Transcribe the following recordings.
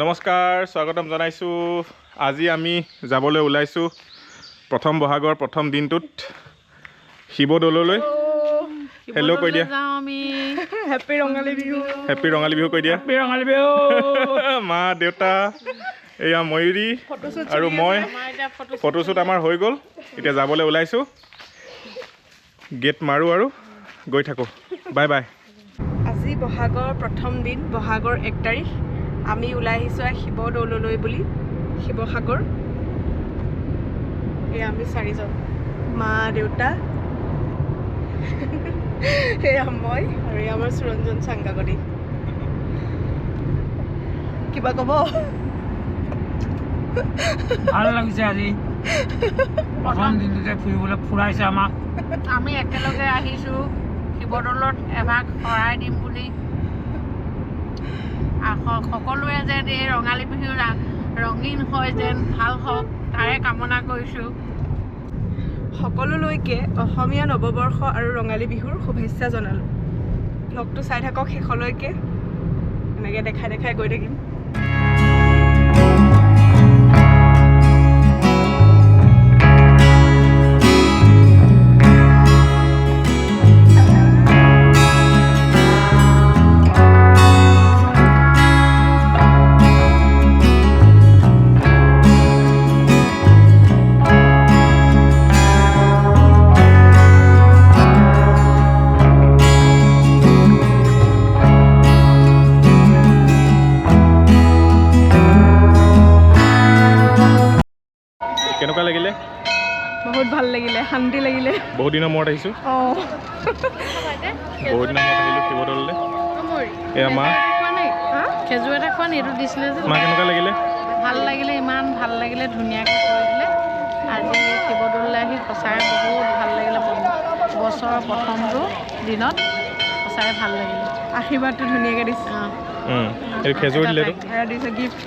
নমস্কাৰ স্বাগতম জনাইছো আজি আমি যাবলৈ ওলাইছো প্ৰথম বহাগৰ প্ৰথম দিনটোত শিৱদৌললৈ হেল্ল কৈ দিয়া আমি হেপি ৰঙালী বিহু কৈ দিয়া মা দেউতা এয়া ময়ূৰী আৰু মই ফটোশ্বুট আমাৰ হৈ গ'ল এতিয়া যাবলৈ ওলাইছো গেট মাৰো আৰু গৈ থাকো বাই বাই আজি বহাগৰ প্ৰথম দিন বহাগৰ 1 তাৰিখ আমি ওলাই আহিছো শিৱদৌললৈ বুলি শিৱসাগৰ এই আমি চাৰিজন মা দেউতা এয়া মই আৰু আমাৰ সুৰঞ্জন চাংগাগৰি কিবা ক'ব ভাল লাগিছে আজি প্ৰথম দিনটোতে ফুৰিবলৈ ফুৰাইছে আমাক আমি একেলগে আহিছো শিৱদৌলত এভাগ শৰাই দিম বুলি সকলোৱে যেন এই ৰঙালী বিহু ৰঙীন হয় যেন ভাল হওক তাৰে কামনা কৰিছোঁ সকলোলৈকে অসমীয়া নৱবৰ্ষ আৰু ৰঙালী বিহুৰ শুভেচ্ছা জনালোঁ ব্লগটো চাই থাকক শেষলৈকে এনেকৈ দেখাই দেখাই গৈ থাকিম কেনেকুৱা লাগিলে বহুত ভাল লাগিলে শান্তি লাগিলে বহুত দিনৰ মূৰত আহিছো বহুত দিনৰ মূৰত আহিলো শিৱদৌললৈ এয়া মা খেজুৰ এটা খোৱা এইটো দিছিলে যে মা কেনেকুৱা লাগিলে ভাল লাগিলে ইমান ভাল লাগিলে ধুনীয়াকৈ কৰি দিলে আজি শিৱদৌললৈ আহি সঁচাই বহুত ভাল লাগিলে বছৰৰ প্ৰথমটো দিনত সঁচাই ভাল লাগিলে আশীৰ্বাদটো ধুনীয়াকৈ দিছে এই খেজুৰ দিলে দিছে গিফ্ট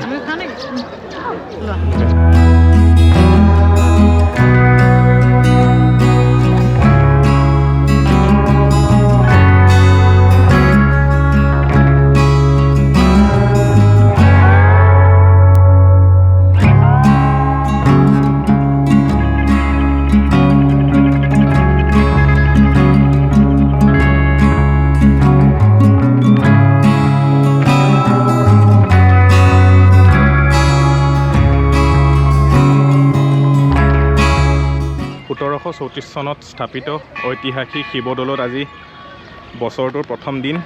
আমি খোৱা নেকি লোৱা চনত স্থাপিত ঐতিহাসিক শিৱদৌলত আজি বছৰটোৰ প্ৰথম দিন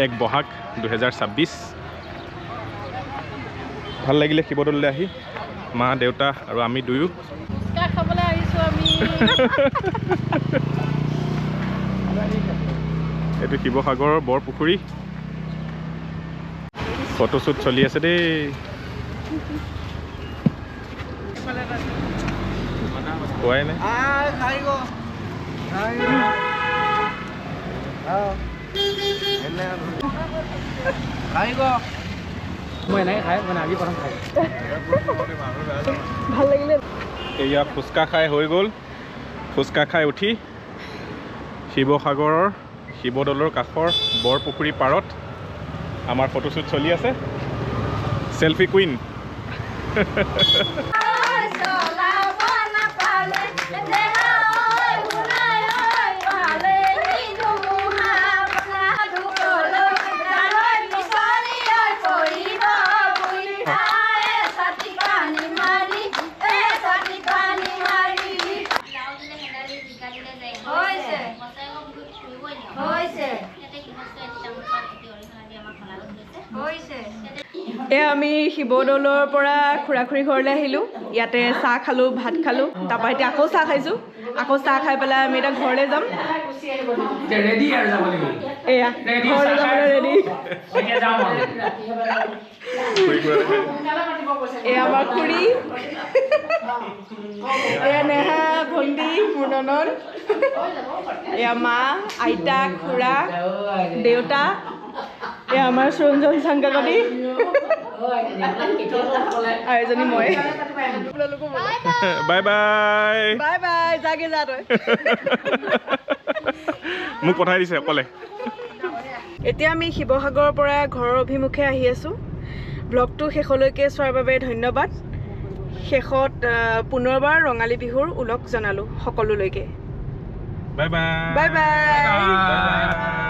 1 বহাগ 2026 ভাল লাগিলে শিৱদৌললৈ আহি মা দেউতা আৰু আমি দুয়ো খাবলৈ আহিছোঁ আমি এইটো শিৱসাগৰৰ বৰপুখুৰী ফটোশ্বুট চলি আছে দেই খোৱাই নাই মই এনেকৈ খাই মানে আজি প্ৰথম খাই ভাল লাগিলে এয়া ফুচকা খাই হৈ গ'ল ফুচকা খাই উঠি শিৱসাগৰৰ শিৱদৌলৰ কাষৰ বৰপুখুৰী পাৰত আমাৰ ফটোশ্বুট চলি আছে চেলফি কুইন এয়া আমি শিৱদৌলৰ পৰা খুৰা খুৰী ঘৰলৈ আহিলোঁ ইয়াতে চাহ খালোঁ ভাত খালোঁ তাৰপৰা এতিয়া আকৌ চাহ খাইছোঁ আকৌ চাহ খাই পেলাই আমি এতিয়া ঘৰলৈ যাম ৰেডি আৰু যাব লাগিব এয়া ঘৰলৈ যাবলৈ ৰেডি এতিয়া যাম আৰু এয়া আমাৰ খুৰী এয়া নেহা ভণ্টি মোৰ ননদ এয়া মা আইতা খুৰা দেউতা এয়া আমাৰ সুৰঞ্জন চাংগাগৰি আৰু এজনী মই বাই বাই বাই বাই যাগে যা তই মোক পঠাই দিছে অকলে এতিয়া আমি শিৱসাগৰৰ পৰা ঘৰৰ অভিমুখে আহি আছোঁ ব্লগটো শেষলৈকে চোৱাৰ বাবে ধন্যবাদ শেষত পুনৰবাৰ ৰঙালী বিহুৰ ওলগ জনালোঁ সকলোলৈকে bye bye bye bye bye